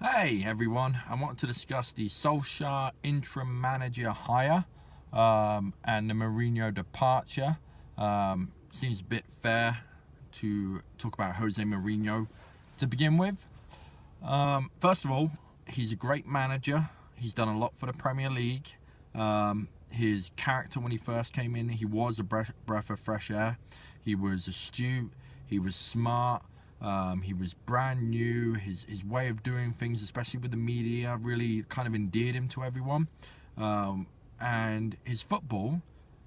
Hey everyone, I want to discuss the Solskjaer interim manager hire and the Mourinho departure. Seems a bit fair to talk about Jose Mourinho to begin with. First of all, he's a great manager. He's done a lot for the Premier League. His character when he first came in, he was a breath of fresh air. He was astute, he was smart. He was brand new. His way of doing things, especially with the media, really kind of endeared him to everyone. And his football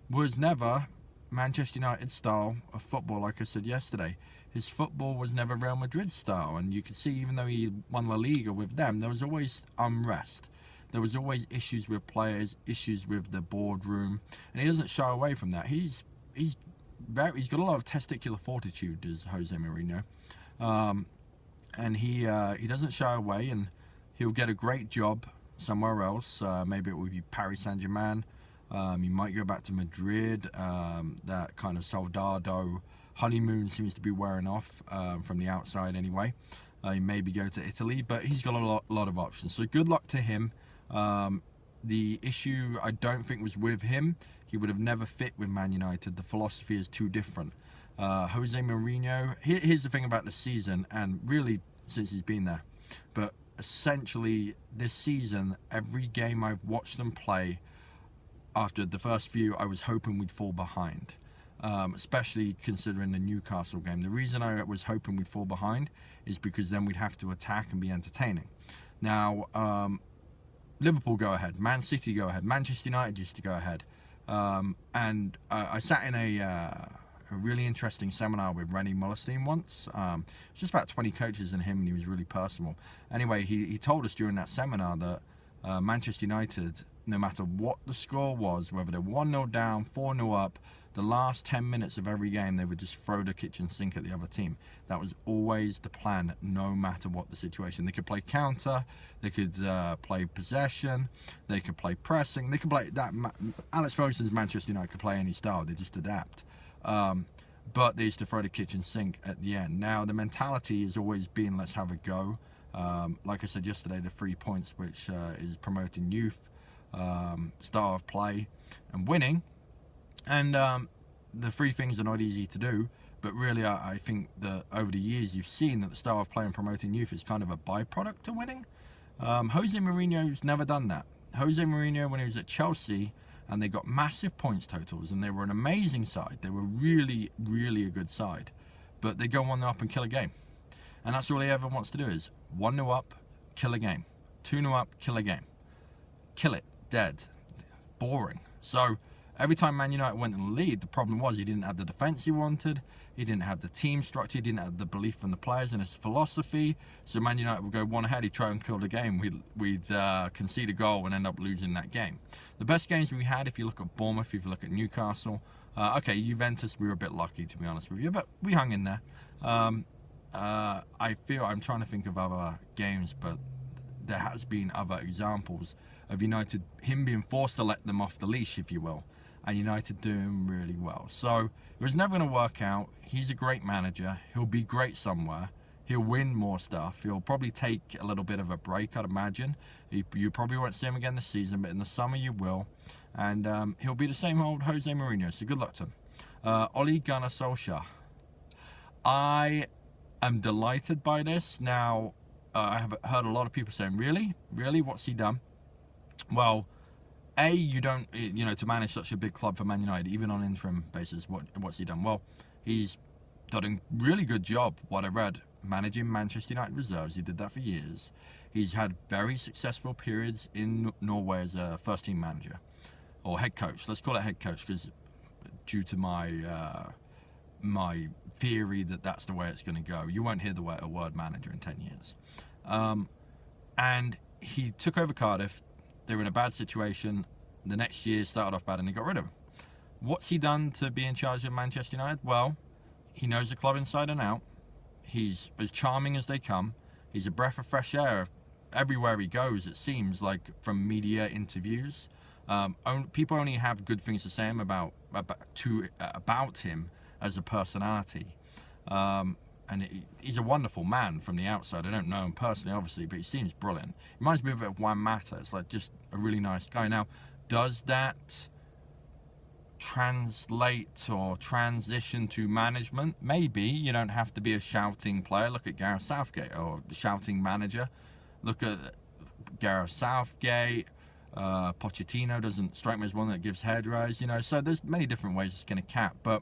was never Manchester United style of football, like I said yesterday. His football was never Real Madrid style. And you could see, even though he won La Liga with them, there was always unrest. There was always issues with players, issues with the boardroom. And he doesn't shy away from that. He's got a lot of testicular fortitude, does Jose Mourinho. And he doesn't shy away, and he'll get a great job somewhere else. Maybe it would be Paris Saint-Germain. He might go back to Madrid. That kind of soldado honeymoon seems to be wearing off from the outside anyway. He maybe go to Italy, but he's got a lot of options. So good luck to him. The issue, I don't think, was with him. He would have never fit with Man United. The philosophy is too different. Jose Mourinho, here's the thing about the season, and really since he's been there, but essentially this season, every game I've watched them play, after the first few, I was hoping we'd fall behind, especially considering the Newcastle game. The reason I was hoping we'd fall behind is because then we'd have to attack and be entertaining. Now, Liverpool go ahead, Man City go ahead, Manchester United used to go ahead, and I sat in a really interesting seminar with Rennie Mullerstein once. It's just about 20 coaches and him, and he was really personal. Anyway, he told us during that seminar that Manchester United, no matter what the score was, whether they're 1-0 down, 4-0 up, the last 10 minutes of every game, they would just throw the kitchen sink at the other team. That was always the plan, no matter what the situation. They could play counter, they could play possession, they could play pressing, they could play that. Alex Ferguson's Manchester United could play any style, they just adapt. But they used to throw the kitchen sink at the end. Now, the mentality has always been, let's have a go. Like I said yesterday, the 3 points, which is promoting youth, style of play, and winning. And the three things are not easy to do, but really I think that over the years you've seen that the style of play and promoting youth is kind of a byproduct to winning. Jose Mourinho's never done that. Jose Mourinho, when he was at Chelsea, and they got massive points totals, and they were an amazing side. They were really, really a good side. But they go 1-0 up and kill a game. And that's all he ever wants to do is 1-0 up, kill a game. 2-0 up, kill a game. Kill it. Dead. Boring. So every time Man United went in the lead, the problem was he didn't have the defence he wanted. He didn't have the team structure. He didn't have the belief from the players and his philosophy. So Man United would go one ahead. He'd try and kill the game. We'd concede a goal and end up losing that game. The best games we had, if you look at Bournemouth, if you look at Newcastle, okay, Juventus, we were a bit lucky, to be honest with you, but we hung in there. I feel, I'm trying to think of other games, but there has been other examples of United, him being forced to let them off the leash, if you will, and United doing really well. So it was never going to work out. He's a great manager. He'll be great somewhere. He'll win more stuff. He'll probably take a little bit of a break, I'd imagine. You probably won't see him again this season, but in the summer you will. And he'll be the same old Jose Mourinho, so good luck to him. Ole Gunnar Solskjaer. I am delighted by this. Now, I have heard a lot of people saying, really? Really? What's he done? Well, you don't, to manage such a big club for Man United, even on interim basis, what's he done? Well, he's done a really good job, what I read, managing Manchester United reserves. He did that for years. He's had very successful periods in Norway as a first-team manager, or head coach. Let's call it head coach, because due to my my theory that that's the way it's going to go, you won't hear the word manager in 10 years. And he took over Cardiff. They were in a bad situation. The next year started off bad and they got rid of him. What's he done to be in charge of Manchester United? Well, he knows the club inside and out. He's as charming as they come. He's a breath of fresh air everywhere he goes, it seems, like from media interviews. People only have good things to say about him as a personality. and he's a wonderful man from the outside. I don't know him personally, obviously, but he seems brilliant. He reminds me a bit of Juan Mata. It's like just a really nice guy. Now, does that translate or transition to management? Maybe. You don't have to be a shouting player. Look at Gareth Southgate, or the shouting manager. Look at Gareth Southgate. Pochettino doesn't strike me as one that gives head rise, so there's many different ways to skin a cat, but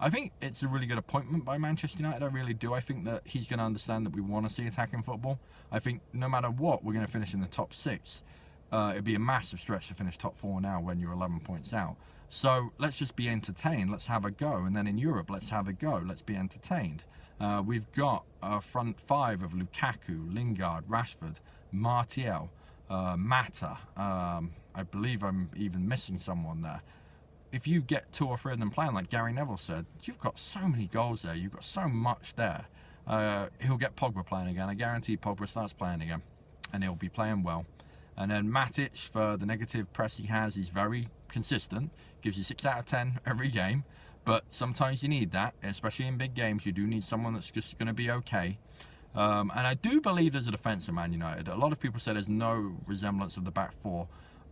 I think it's a really good appointment by Manchester United. I really do. I think that he's going to understand that we want to see attacking football. I think no matter what, we're going to finish in the top 6. It'd be a massive stretch to finish top 4 now when you're 11 points out. So let's just be entertained. Let's have a go. And then in Europe, let's have a go. Let's be entertained. We've got a front 5 of Lukaku, Lingard, Rashford, Martial, Mata. I believe I'm even missing someone there. If you get 2 or 3 of them playing, like Gary Neville said, you've got so many goals there. You've got so much there. He'll get Pogba playing again. I guarantee Pogba starts playing again, and he'll be playing well. And then Matic, for the negative press he has, he's very consistent. Gives you 6 out of 10 every game. But sometimes you need that, especially in big games. You do need someone that's just going to be okay. And I do believe there's a defence of Man United. A lot of people say there's no resemblance of the back 4.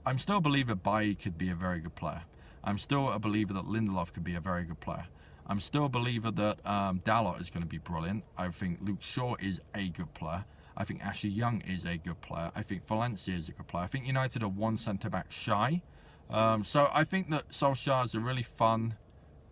I'm still a believer Bailly could be a very good player. I'm still a believer that Lindelof could be a very good player. I'm still a believer that Dalot is going to be brilliant. I think Luke Shaw is a good player. I think Ashley Young is a good player. I think Valencia is a good player. I think United are 1 centre-back shy. So I think that Solskjaer is a really fun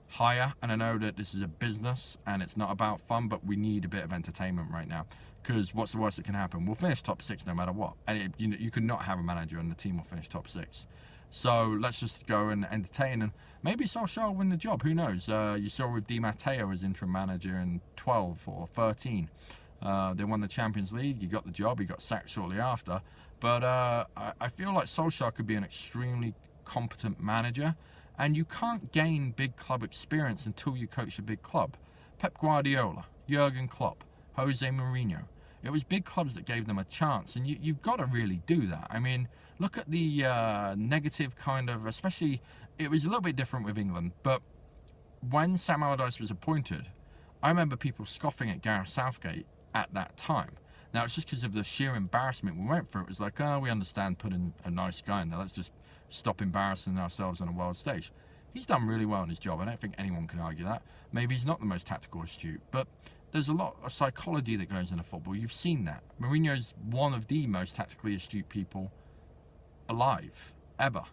hire, and I know that this is a business and it's not about fun, but we need a bit of entertainment right now, because what's the worst that can happen? We'll finish top 6 no matter what, and you could not have a manager and the team will finish top 6. So let's just go and entertain, and maybe Solskjaer will win the job. Who knows? You saw with Di Matteo as interim manager in 12 or 13. They won the Champions League. He got the job. He got sacked shortly after. But I feel like Solskjaer could be an extremely competent manager, and you can't gain big club experience until you coach a big club. Pep Guardiola, Jurgen Klopp, Jose Mourinho. It was big clubs that gave them a chance, and you've got to really do that. I mean, look at the negative kind of, especially, it was a little bit different with England, but when Sam Allardyce was appointed, I remember people scoffing at Gareth Southgate at that time. Now, it's just because of the sheer embarrassment we went through. It was like, oh, we understand putting a nice guy in there. Let's just stop embarrassing ourselves on a world stage. He's done really well in his job. I don't think anyone can argue that. Maybe he's not the most tactical astute, but there's a lot of psychology that goes into football. You've seen that. Mourinho's one of the most tactically astute people alive, ever.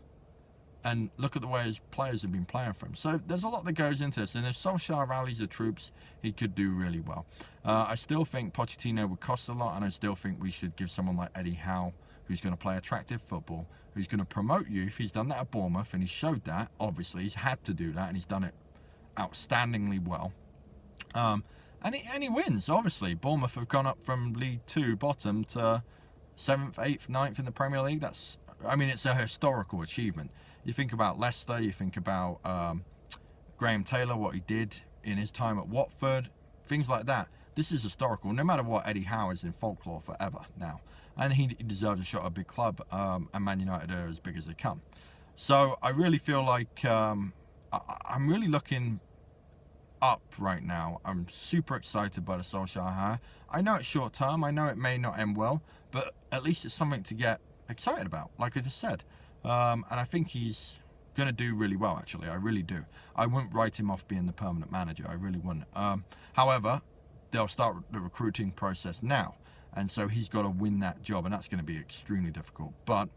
And look at the way his players have been playing for him. So there's a lot that goes into this. And if Solskjaer rallies the troops, he could do really well. I still think Pochettino would cost a lot, and I still think we should give someone like Eddie Howe, who's going to play attractive football, who's going to promote youth. He's done that at Bournemouth, and he showed that. Obviously, he's had to do that, and he's done it outstandingly well. And he wins, obviously. Bournemouth have gone up from League 2 bottom to 7th, 8th, 9th in the Premier League. It's a historical achievement. You think about Leicester, you think about Graham Taylor, what he did in his time at Watford, things like that. This is historical. No matter what, Eddie Howe is in folklore forever now. And he deserves a shot at a big club, and Man United are as big as they come. So I really feel like I'm really looking up right now. I'm super excited by the Solskjaer hire. I know it's short term. I know it may not end well, but at least it's something to get excited about, like I just said. And I think he's going to do really well, actually. I really do. I wouldn't write him off being the permanent manager. I really wouldn't. However, they'll start the recruiting process now. And so he's got to win that job, and that's going to be extremely difficult. But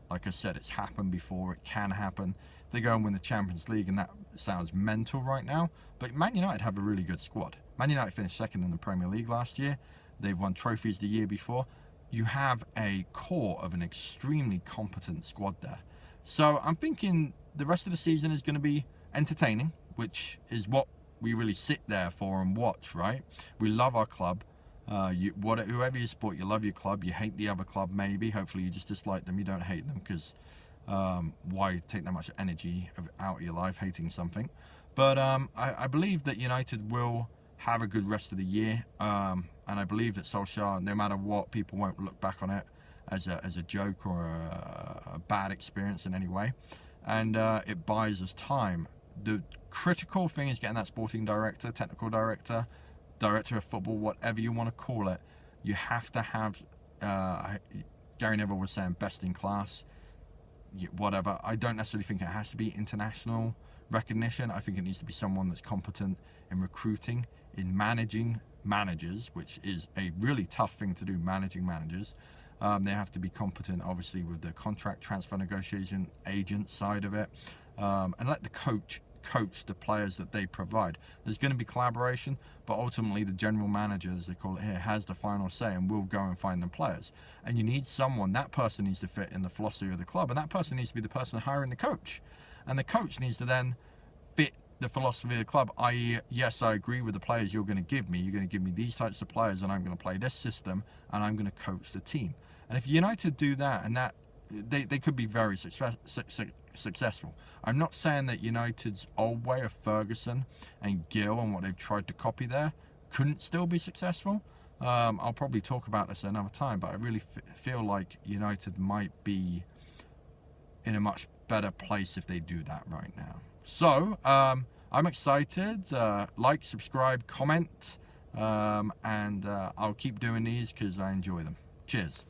like I said, it's happened before. It can happen. They go and win the Champions League, and that sounds mental right now. But Man United have a really good squad. Man United finished 2nd in the Premier League last year. They've won trophies the year before. You have a core of an extremely competent squad there. So I'm thinking the rest of the season is going to be entertaining, which is what we really sit there for and watch, right? We love our club. Whoever you support, you love your club. You hate the other club, maybe. Hopefully you just dislike them. You don't hate them, because why take that much energy out of your life hating something? But I believe that United will have a good rest of the year, and I believe that Solskjaer, no matter what, people won't look back on it as a joke or a bad experience in any way, and it buys us time. The critical thing is getting that sporting director, technical director, director of football, whatever you want to call it, you have to have, Gary Neville was saying, best in class, whatever. I don't necessarily think it has to be international recognition. I think it needs to be someone that's competent in recruiting, in managing managers, which is a really tough thing to do, managing managers. They have to be competent, obviously, with the contract transfer negotiation agent side of it, and let the coach the players that they provide. There's going to be collaboration, but ultimately the general manager, as they call it here, has the final say and will go and find them players. And you need someone, that person needs to fit in the philosophy of the club, and that person needs to be the person hiring the coach. And the coach needs to then fit the philosophy of the club, i.e., yes, I agree with the players you're going to give me. You're going to give me these types of players, and I'm going to play this system, and I'm going to coach the team. And if United do that, and that they could be very successful. I'm not saying that United's old way of Ferguson and Gill and what they've tried to copy there couldn't still be successful. I'll probably talk about this another time, but I really feel like United might be in a much better place if they do that right now. So I'm excited. Like, subscribe, comment, and I'll keep doing these because I enjoy them. Cheers.